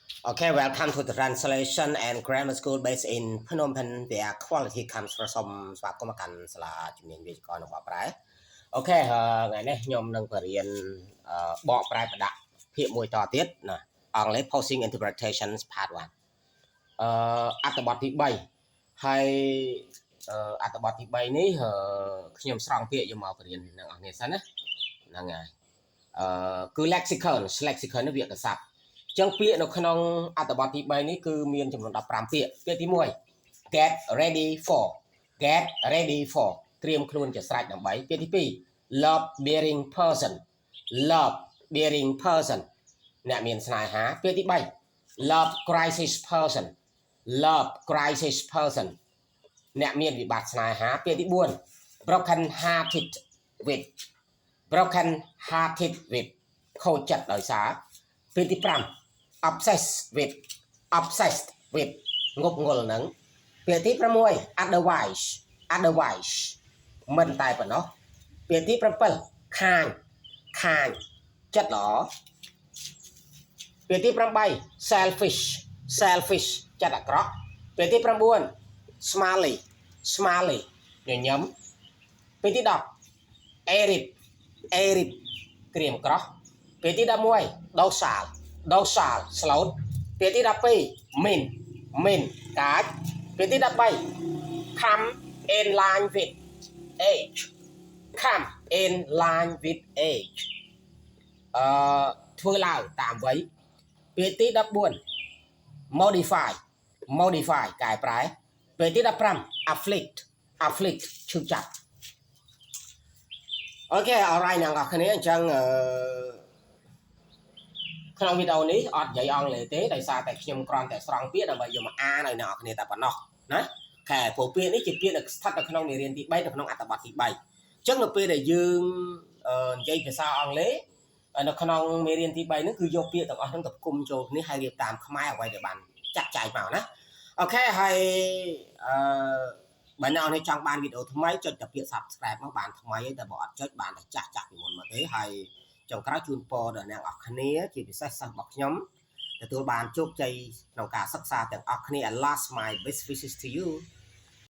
Okay, welcome to the translation and grammar school based in Phnom Penh where quality comes from ស្វាគមន៍មកកាន់សាលាជំនាញវិទ្យាករណ៍របស់ប្រែអូខេថ្ងៃនេះខ្ញុំនឹងបរៀនបកប្រែប្រដាក់ភាគមួយតទៀតណាអង់គ្លេស Posing Interpretations Part 1អត្ថបទទី3ហើយអត្ថបទទី3នេះខ្ញុំស្រង់ពាក្យយកមកបរៀននឹងអ្នកនាងសិនណាហ្នឹងហើយគឺ lexicon នេះវាក្សត្រចឹងពាក្យនៅក្នុងអត្ថបទទី3នេះគឺមានចំនួន15ពាក្យពាក្យទី1 get ready for ត្រៀមខ្លួនជាស្រេចដើម្បីពាក្យទី2 love bearing person អ្នកមានស្នេហាពាក្យទី3 love crisis person អ្នកមានវិបត្តិស្នេហាពាក្យទី4 broken hearted with ខូចចិត្តដោយសារពាក្យទី5 obsessed with ងប់ងល់នឹងពាក្យទី6 otherwise មិនតែប៉ុណ្ណោះពាក្យទី7ខាងចិត្តល្អពាក្យទី8 selfish ចិត្តអាក្រក់ពាក្យទី9 smiley ញញឹមពាក្យទី10 arid ក្រៀមក្រោះពាក្យទី11 dorsal ស្លូតពាក្យទី12 mean កាចពាក្យទី13 come in line with age ធ្វើឡើងតាមវ័យពាក្យទី14 modify កែប្រែពាក្យទី15 afflict ឈឺចាប់អូខេ alright អ្នកនរគ្នាអញ្ចឹងក្នុងវីដេអូនេះអត់និយាយអង់គ្លេសទេដោយសារតែខ្ញុំគ្រាន់តែស្រង់ពាក្យដើម្បីយកមកអានឲ្យអ្នកនរគ្នាតែប៉ុណ្ណោះណាខែព្រោះពាក្យនេះជាពាក្យដែលស្ថិតនៅក្នុងមេរៀនទី3នៅក្នុងអត្ថបទទី3អញ្ចឹងនៅពេលដែលយើងនិយាយភាសាអង់គ្លេសនៅក្នុងមេរៀនទី3ហ្នឹងគឺយកពាក្យទាំងអស់ហ្នឹងទៅគុំចូលគ្នាហើយរៀបតាមខ្មែរអ្វីដែលបានចាត់ចែងមកណាអូខេហើយបើអ្នកនរចង់បានវីដេអូថ្មីចុចតែពាក្យ Subscribe មកបានថ្មីតែបើអត់ចុចបានតែចាស់ពីមុនមកទេហើយចុងក្រោយជូនពរដល់អ្នកនរគ្នាជាពិសេសសិស្សរបស់ខ្ញុំទទួលបានជោគជ័យក្នុងការសិក្សាទាំងអស់គ្នា and last my best wishes to you